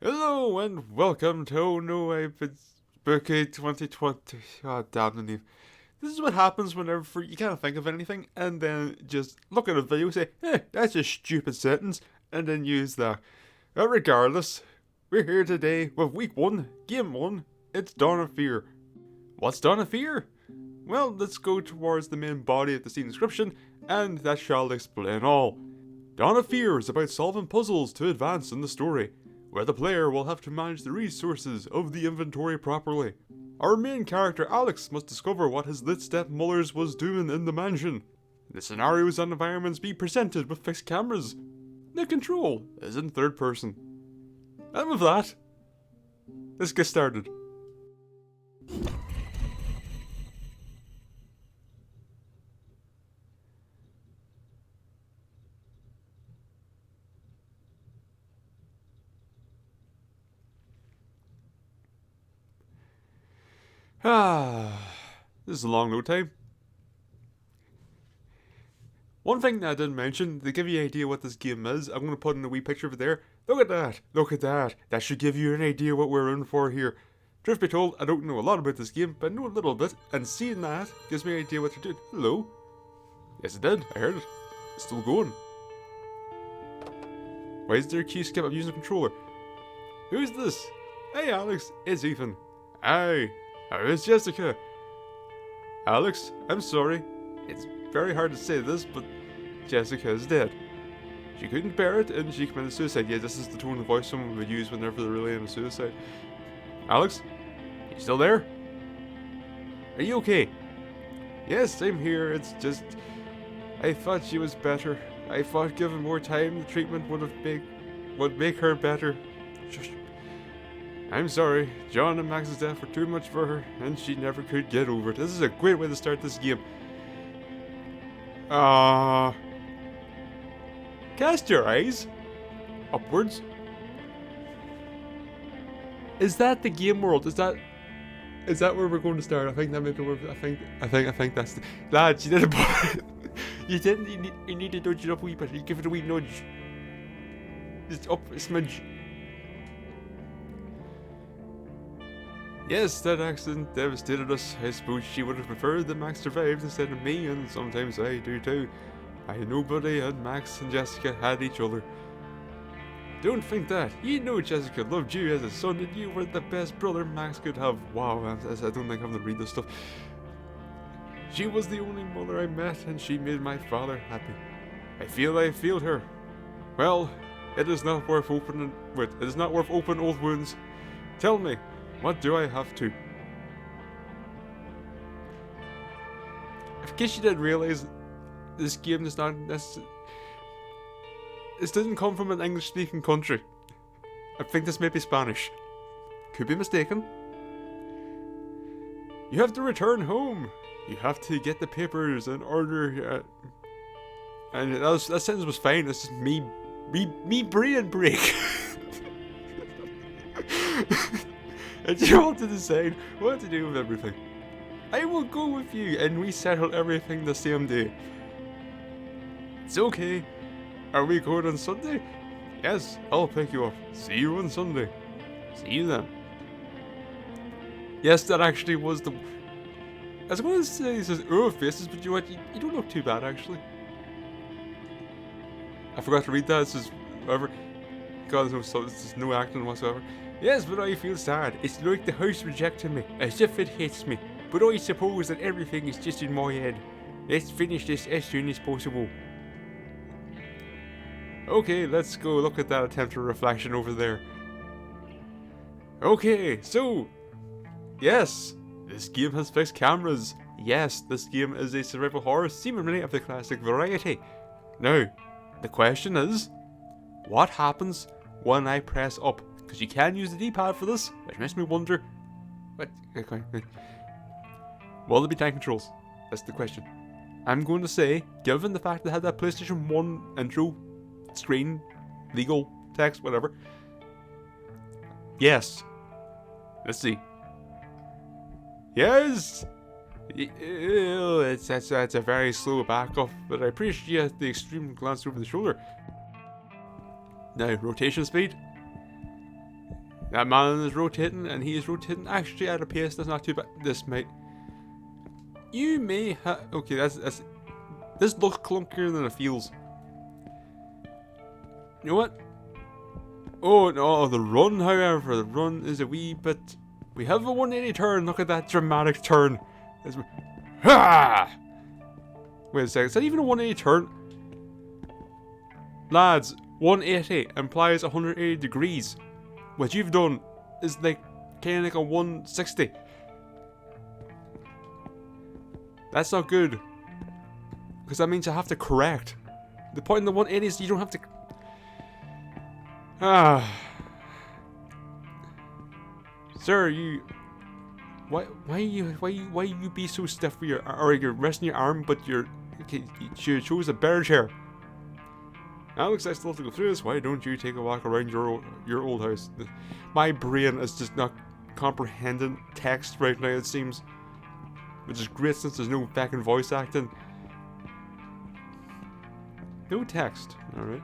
Hello and welcome to Oh No, I've been Spookied 2020. God damn the name. This is what happens whenever you can't think of anything and then just look at a video and say, that's a stupid sentence, and then use that. But regardless, we're here today with week 1, game 1. It's Dawn of Fear. What's Dawn of Fear? Well, let's go towards the main body of the scene description, and that shall explain all. Dawn of Fear is about solving puzzles to advance in the story, where the player will have to manage the resources of the inventory properly. Our main character Alex must discover what his lit step Mullers was doing in the mansion. The scenarios and environments be presented with fixed cameras. The control is in third person. And with that, let's get started. This is a long load time. One thing that I didn't mention, to give you an idea what this game is, I'm going to put in a wee picture over there. Look at that, look at that. That should give you an idea what we're in for here. Truth be told, I don't know a lot about this game, but I know a little bit, and seeing that gives me an idea what they're doing. Hello? Yes, it did, I heard it. It's still going. Why is there a key skip? I'm using a controller. Who's this? Hey Alex, it's Ethan. Hi. How is Jessica? Alex, I'm sorry. It's very hard to say this, but Jessica is dead. She couldn't bear it and she committed suicide. Yeah, this is the tone of voice someone would use whenever they're really into suicide. Alex? You still there? Are you okay? Yes, I'm here. It's just... I thought she was better. I thought given more time, the treatment would make her better. Shush. I'm sorry, John and Max's death were too much for her, and she never could get over it. This is a great way to start this game. Cast your eyes upwards. Is that the game world? Is that where we're going to start? I think that might be where. I think that's the lads. You did it. You didn't. You need to nudge it up a wee bit. You give it a wee nudge. Just up a smidge. Yes, that accident devastated us. I suppose she would have preferred that Max survived instead of me, and sometimes I do too. I had nobody, and Max and Jessica had each other. Don't think that. You know Jessica loved you as a son, and you were the best brother Max could have. Wow, I don't think I'm gonna read this stuff. She was the only mother I met, and she made my father happy. I feel I failed her. Well, it is not worth opening old wounds. Tell me, what do I have to? In case you didn't realize, this game is not necessarily... This doesn't come from an English-speaking country. I think this may be Spanish. Could be mistaken. You have to return home. You have to get the papers in order. And that sentence was fine. It's just me brain break. And you want to decide what to do with everything. I will go with you and we settle everything the same day. It's okay. Are we going on Sunday? Yes, I'll pick you up. See you on Sunday. See you then. Yes, that actually was the... I was going to say this is faces, but you know what? You don't look too bad actually. I forgot to read that. This is whatever. God, there's no acting whatsoever. Yes, but I feel sad. It's like the house rejected me, as if it hates me. But I suppose that everything is just in my head. Let's finish this as soon as possible. Okay, let's go look at that attempt at reflection over there. Okay, so... Yes, this game has fixed cameras. Yes, this game is a survival horror seemingly of the classic variety. Now, the question is... What happens when I press up? Because you can use the D-pad for this, which makes me wonder... What? Okay. Will there be time controls? That's the question. I'm going to say, given the fact that I had that PlayStation 1 intro, screen, legal, text, whatever. Yes. Let's see. Yes! That's a very slow back off, but I appreciate the extreme glance over the shoulder. Now, rotation speed. That man is rotating, and he is rotating actually at a pace that's not too bad. This might... You may have... Okay, that's... This looks clunkier than it feels. You know what? Oh, no, the run, however, the run is a wee bit... We have a 180 turn. Look at that dramatic turn. Ha! Wait a second, is that even a 180 turn? Lads, 180 implies 180 degrees. What you've done is like kind of like a 160. That's not good. Because that means you have to correct. The point in the 180 is you don't have to... Sir, you... Why you be so stiff with your... Or you're resting your arm, but you chose a bear chair. Alex, I still have to go through this. Why don't you take a walk around your old house? My brain is just not comprehending text right now, it seems. Which is great since there's no fucking voice acting. No text. Alright.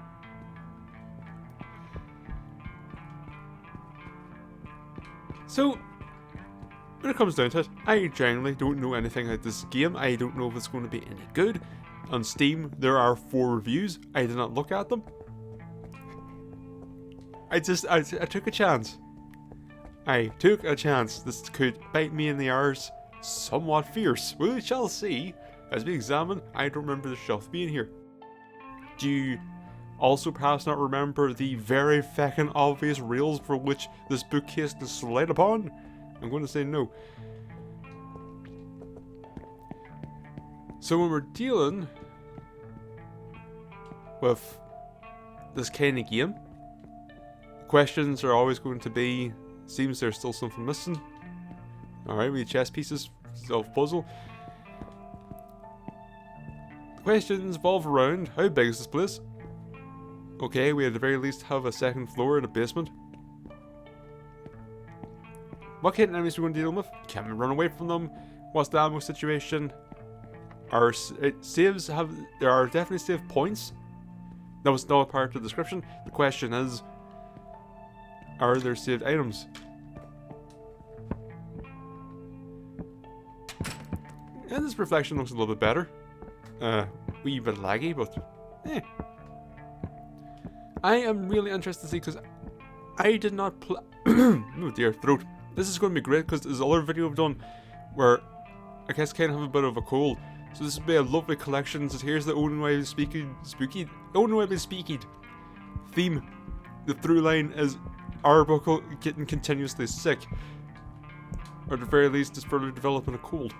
So, when it comes down to it, I genuinely don't know anything about this game. I don't know if it's going to be any good. On Steam, there are 4 reviews. I did not look at them. I took a chance. I took a chance. This could bite me in the arse somewhat fierce. We shall see. As we examine, I don't remember the shelf being here. Do you also perhaps not remember the very feckin' obvious rails for which this bookcase is slid upon? I'm going to say no. So when we're dealing with this kind of game, questions are always going to be, seems there's still something missing. Alright, we have chess pieces of puzzle. The questions revolve around, how big is this place? Okay, we at the very least have a second floor and a basement. What kind of enemies are we going to deal with? Can we run away from them? What's the ammo situation? Our saves have... There are definitely save points. That was not part of the description. The question is... Are there saved items? And this reflection looks a little bit better. Wee bit laggy, but... I am really interested to see, because I did not play... Oh dear, throat. This is going to be great, because there's another video I've done where I guess kind of have a bit of a cold. So this will be a lovely collection. So here's the uninspired theme. The through line is Arebuckle getting continuously sick. Or at the very least, is further developing a cold.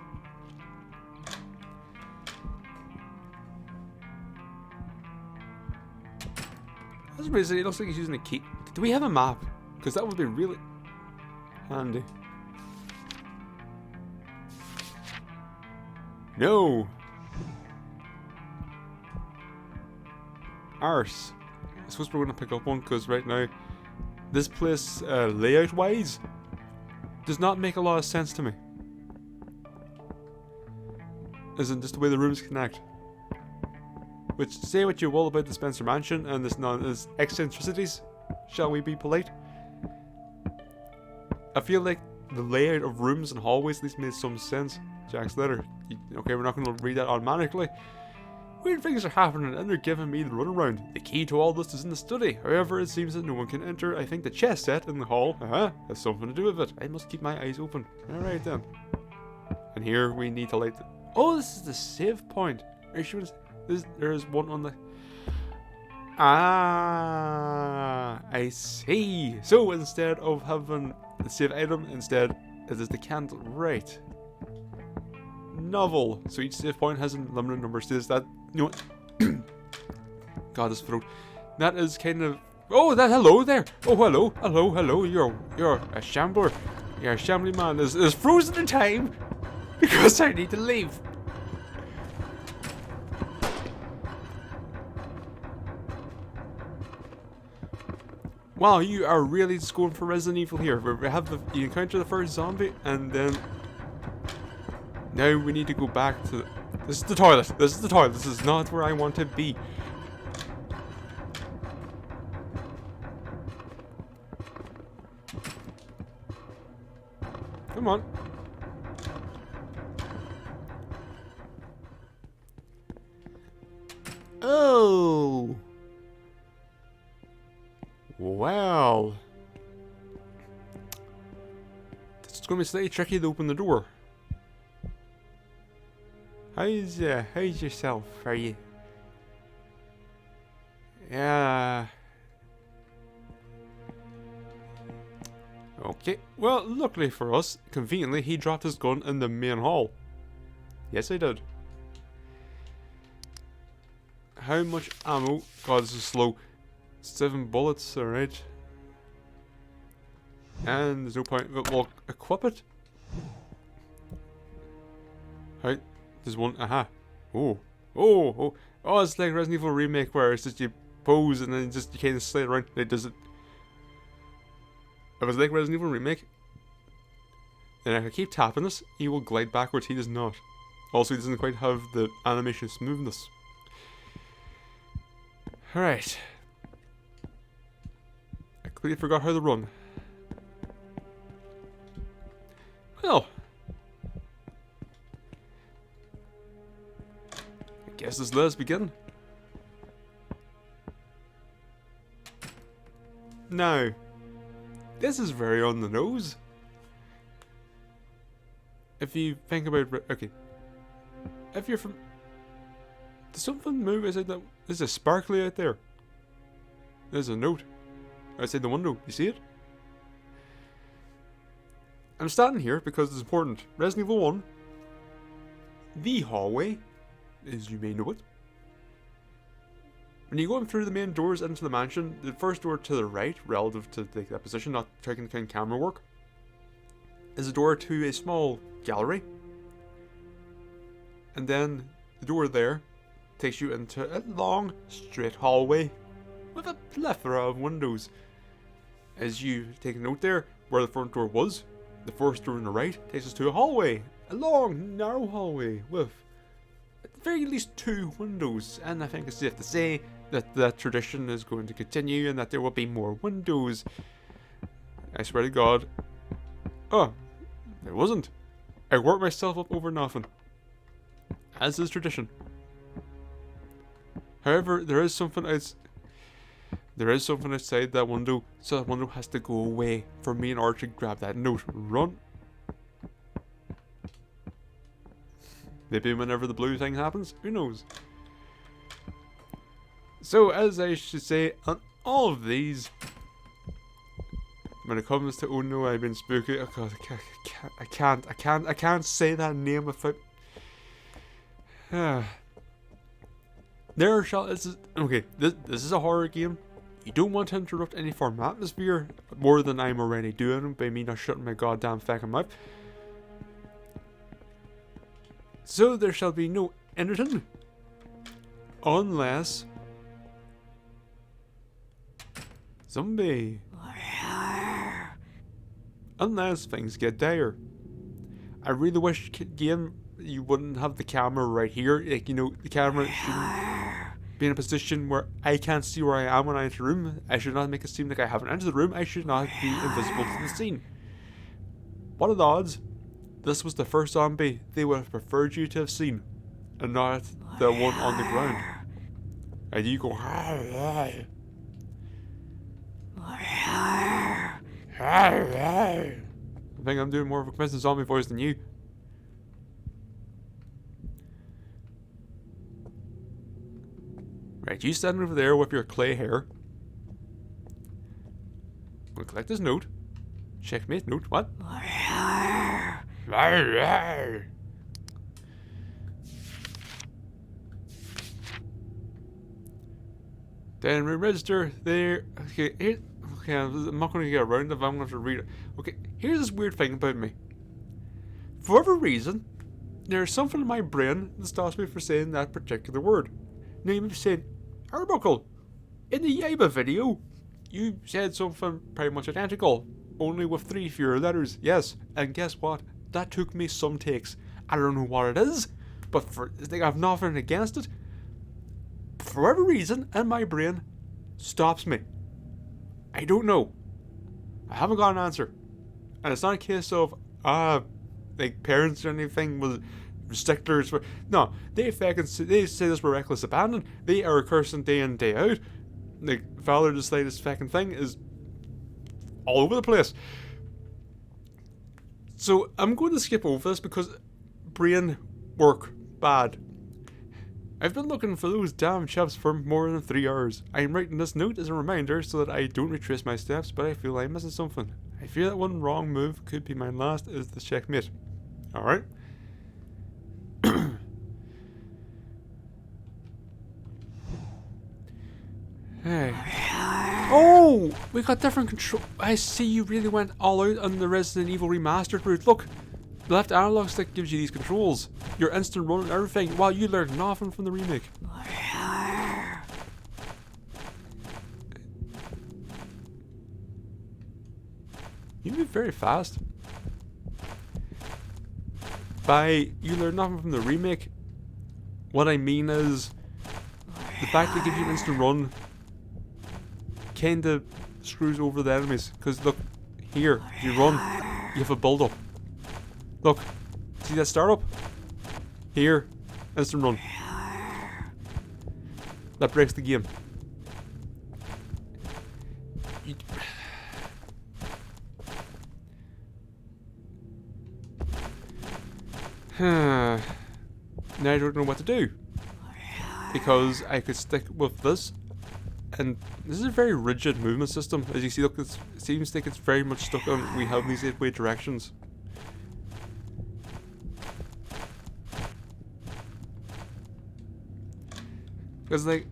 That's amazing. It looks like he's using a key. Do we have a map? Because that would be really handy. No! Arse. I suppose we're going to pick up one, because right now, this place, layout-wise, does not make a lot of sense to me. As in, just the way the rooms connect. Which, say what you will about the Spencer Mansion and its eccentricities, shall we be polite? I feel like the layout of rooms and hallways at least made some sense. Jack's letter. Okay, we're not going to read that automatically. Weird things are happening and they're giving me the runaround. The key to all this is in the study. However, it seems that no one can enter. I think the chess set in the hall has something to do with it. I must keep my eyes open. Alright then. And here we need to light the... Oh, this is the save point. Are you sure there's one on the... Ah, I see. So instead of having the save item, instead it is the candle. Right. Novel. So each save point has a limited number of saves. That, you know what? God, this throat. That is kind of... Oh, that hello there. Oh, hello. You're a shambler. You're a shambling man. There's frozen in time because I need to leave. Wow, you are really just going for Resident Evil here. We have you encounter the first zombie, and then now we need to go back to. This is the toilet. This is not where I want to be. Oh! Well... It's going to be slightly tricky to open the door. How's yourself? Are you... Yeah... Okay, well, luckily for us, conveniently, he dropped his gun in the main hall. Yes, I did. How much ammo? God, this is slow. 7 bullets, alright. And there's no point. We'll equip it. How? There's one. Aha. Oh. Oh. Oh. Oh, it's like Resident Evil Remake where it's just you pose and then just you kind of slide around. It does it. If it's like Resident Evil Remake, then if I keep tapping this, he will glide backwards. He does not. Also, he doesn't quite have the animation smoothness. Alright. I completely forgot how to run. Well. I guess let's begin. Now. This is very on the nose. If you think about... Okay. If you're from... Does something move outside that... There's a sparkly out there. There's a note. Outside the window. You see it? I'm standing here because it's important. Resident Evil 1. The hallway. As you may know it. When you go in through the main doors into the mansion, the first door to the right, relative to that position, not checking the camera work, is a door to a small gallery. And then the door there takes you into a long, straight hallway with a plethora of windows. As you take a note there, where the front door was, the first door on the right takes us to a hallway. A long, narrow hallway with at the very least 2 windows. And I think it's safe to say that that tradition is going to continue and that there will be more windows. I swear to God. Oh, there wasn't. I worked myself up over nothing. As is tradition. However, there is something outside that window, so that window has to go away for me and Archie to grab that note. Run. Maybe whenever the blue thing happens, who knows? So, as I should say, on all of these, when it comes to oh no, I've been spooky. Oh God, I can't say that name without. Okay. This is a horror game. You don't want to interrupt any form of atmosphere more than I'm already doing by me not shutting my goddamn fucking mouth. So there shall be no editing unless zombie. Unless things get dire. I really wish, game, you wouldn't have the camera right here. Like, you know, the camera shouldn't be in a position where I can't see where I am when I enter the room. I should not make it seem like I haven't entered the room. I should not be invisible to the scene. What are the odds? This was the first zombie they would have preferred you to have seen, and not the one on the ground. And you go, I think I'm doing more of a convincing zombie voice than you. Right, you stand over there with your clay hair. We'll collect this note. Checkmate note, what? Then we register there. Okay, here. Okay, I'm not going to get around if I'm going to read it. Okay, here's this weird thing about me. For whatever reason, there's something in my brain that stops me from saying that particular word. Now you may be saying, Arebuckle, in the Yaiba video, you said something pretty much identical, only with 3 fewer letters. Yes, and guess what? That took me some takes. I don't know what it is, but I have nothing against it. For whatever reason, and my brain stops me. I don't know. I haven't got an answer. And it's not a case of, like parents or anything will sticklers for. No, they say this with reckless abandon. They are cursing day in, day out. Like, Valor, the latest fucking thing, is all over the place. So, I'm going to skip over this because brain work bad. I've been looking for those damn chips for more than 3 hours. I am writing this note as a reminder so that I don't retrace my steps, but I feel I'm missing something. I fear that one wrong move could be my last as the checkmate. Alright. Hey. Oh! We got different control. I see you really went all out on the Resident Evil Remastered route. Look! The left analog stick gives you these controls. Your instant run and everything, while you learn nothing from the remake. You move very fast. By you learn nothing from the remake, what I mean is the fact that it gives you an instant run kinda screws over the enemies. Because look, here, if you run, you have a build up. Look, see that startup? Here, instant run. That breaks the game. Now I don't know what to do. Because I could stick with this. And this is a very rigid movement system. As you see, look, it seems like it's very much stuck on, we have these 8-way directions. Because, like,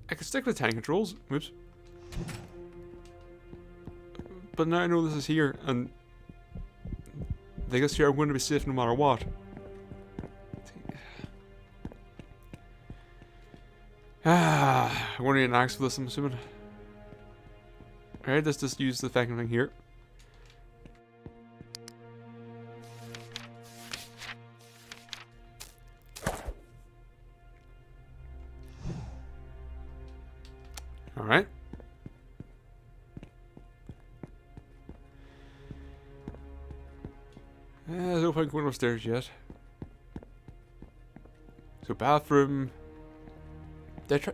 I could stick with time controls. Oops. But now I know this is here, and I guess here I'm going to be safe no matter what. I'm going to get an axe for this, I'm assuming. Alright, let's just use the fucking thing here. Alright. There's no point going upstairs yet. So, bathroom. Did I try?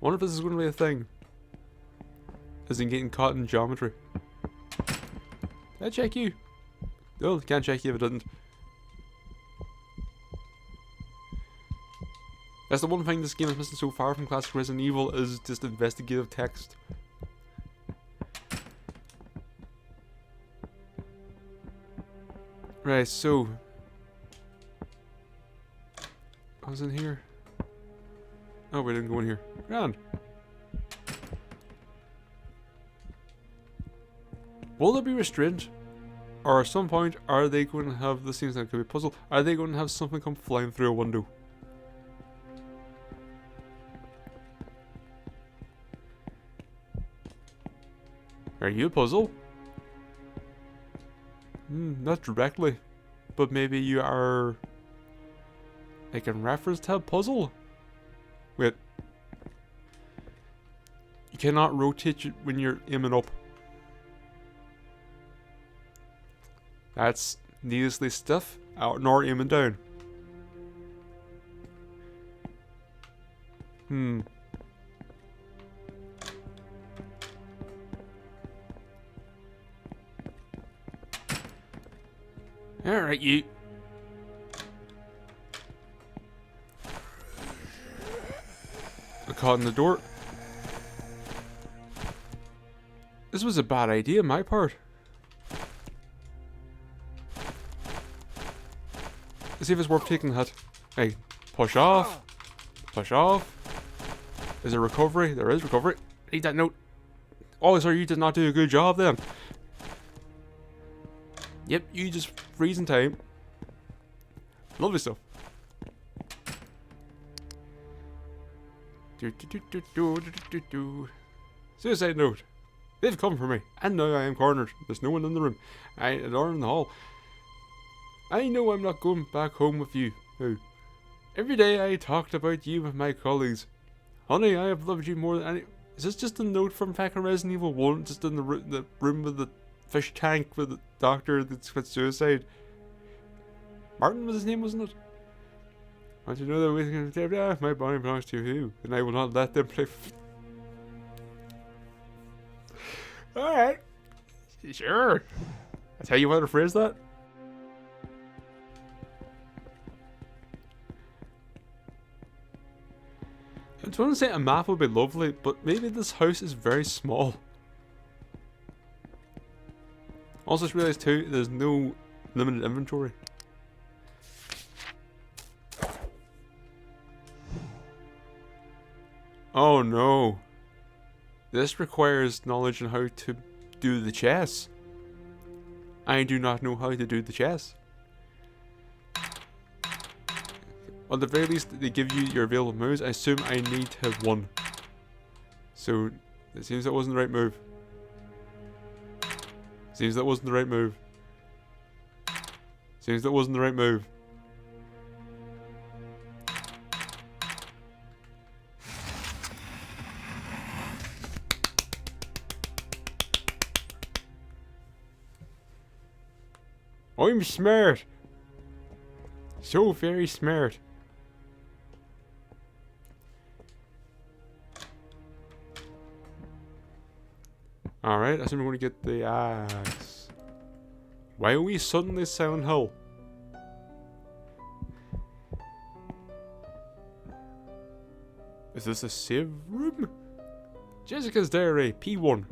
Wonder if this is going to be a thing. As in getting caught in geometry. Did I check you? No, can't check you if it didn't. That's the one thing this game is missing so far from classic Resident Evil, is just investigative text. Right, so I was in here. Oh, we didn't go in here. Grand. Will there be restraint? Or at some point, are they going to have, this seems like it could be a puzzle, are they going to have something come flying through a window? Are you a puzzle? Not directly. But maybe you are like in reference to a puzzle? Wait. You cannot rotate it when you're aiming up. That's needlessly stiff, nor aiming down. Alright, you. I'm caught in the door. This was a bad idea on my part. Let's see if it's worth taking the hit. Hey, push off. Push off. Is there recovery? There is recovery. Need that note. Oh, sorry, you did not do a good job then. Yep, you just freeze in time. Lovely stuff. Suicide note. They've come for me, and now I am cornered. There's no one in the room. I ain't in the hall. I know I'm not going back home with you. Oh. Every day I talked about you with my colleagues. Honey, I have loved you more than any. Is this just a note from fucking Resident Evil 1? Just in the room with the fish tank with the doctor that's committed suicide. Martin was his name, wasn't it? Want you to know that we're going to say, my body belongs to you, and I will not let them play. Alright. Sure. That's how you want to phrase that? I was want to say a map would be lovely, but maybe this house is very small. Also, just realised too, there's no limited inventory. Oh no. This requires knowledge on how to do the chess. I do not know how to do the chess. At the very least, they give you your available moves. I assume I need to have one. So, it seems that wasn't the right move. Seems that wasn't the right move. Seems that wasn't the right move. I'm smart. So very smart. Alright, I assume we're going to get the axe. Why are we suddenly Silent Hill? Is this a save room? Jessica's diary, P1.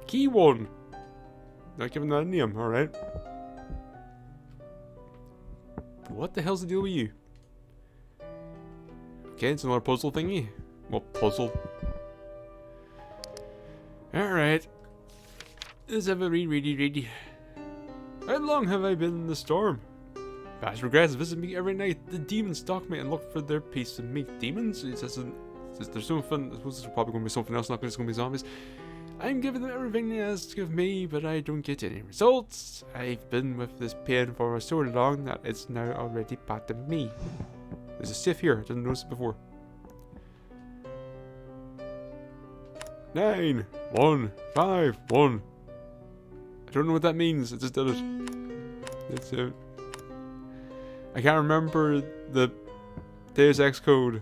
Key 1. Not giving that a name, alright. What the hell's the deal with you? Okay, it's another puzzle thingy. What puzzle? Alright. Is every ready? How long have I been in the storm? Past regrets visit me every night. The demons stalk me and look for their piece of meat. Demons? There's something. I suppose there's probably going to be something else, not just going to be zombies. I'm giving them everything they ask of me, but I don't get any results. I've been with this pain for so long that it's now already part of me. There's a safe here. I didn't notice it before. 9, 1, 5, 1. I don't know what that means. I just did it. It's I can't remember the Deus Ex code.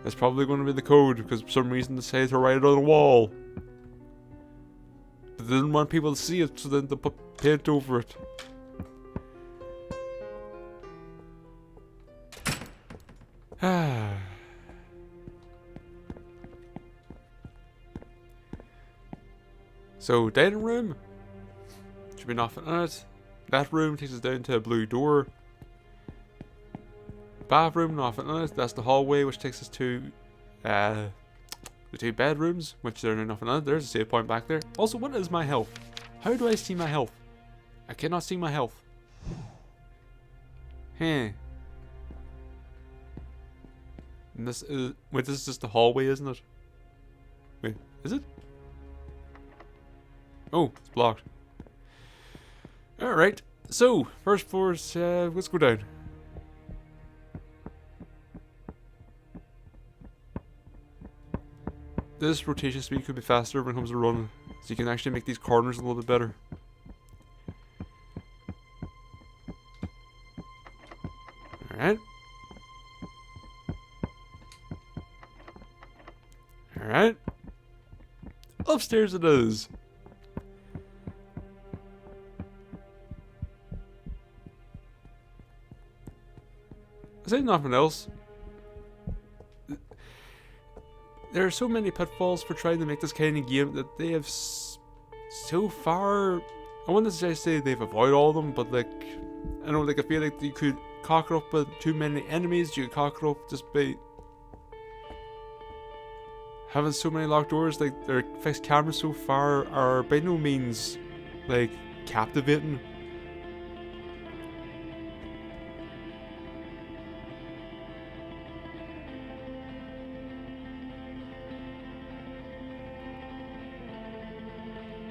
That's probably going to be the code because for some reason they say to write it on the wall. But they didn't want people to see it, so then they put paint over it. So, dining room. Should be nothing in it. That room takes us down to a blue door. Bathroom, nothing in it. That's the hallway, which takes us to the 2 bedrooms, which there are nothing in it. There's a save point back there. Also, what is my health? How do I see my health? I cannot see my health. And this is this is just the hallway, isn't it? Wait, is it? Oh, it's blocked. Alright, so first floor's let's go down. This rotation speed could be faster when it comes to running, so you can actually make these corners a little bit better. Alright. Alright. Upstairs it is. Aside nothing else, there are so many pitfalls for trying to make this kind of game that they have so far. I wouldn't say they've avoided all of them, but like, I know, like I feel like you could cock it up with too many enemies. You could cock it up just by having so many locked doors. Like their fixed cameras so far are by no means like captivating.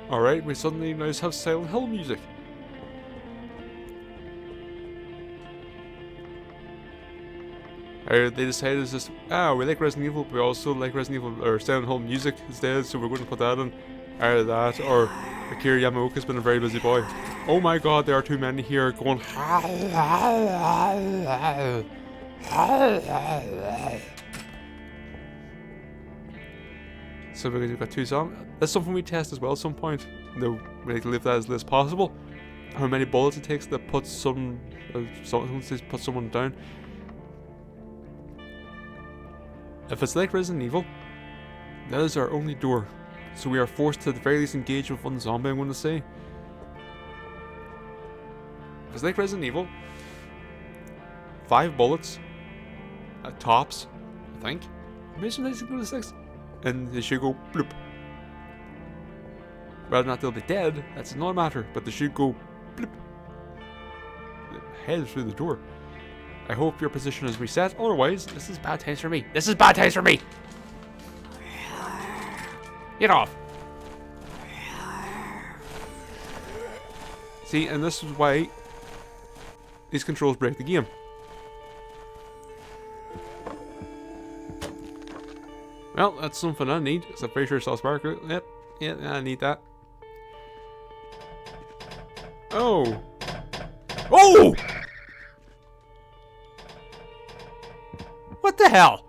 Alright, we suddenly now have Silent Hill music. They decided it's just, we like Resident Evil, but we also like Resident Evil or Silent Hill music instead, so we're going to put that in. Either that, or Akira Yamaoka's been a very busy boy. Oh my god, there are too many here going. So we've got 2 songs. That's something we test as well at some point. No, we like to leave that as little as possible. How many bullets it takes to put put someone down. If it's like Resident Evil, that is our only door. So we are forced to at the very least engage with one zombie, I'm going to say. If it's like Resident Evil, 5 bullets at tops, I think. Maybe sometimes you go to 6. And they should go bloop. Whether or not they'll be dead, that's another matter, but they should go bloop. Head through the door. I hope your position is reset, otherwise, this is bad times for me. This is bad times for me! Get off! See, and this is why these controls break the game. Well, that's something I need, because I'm pretty sure it's all sparkle. Yep, I need that. Oh! Oh! What the hell?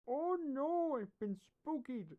Oh no, I've been spookied.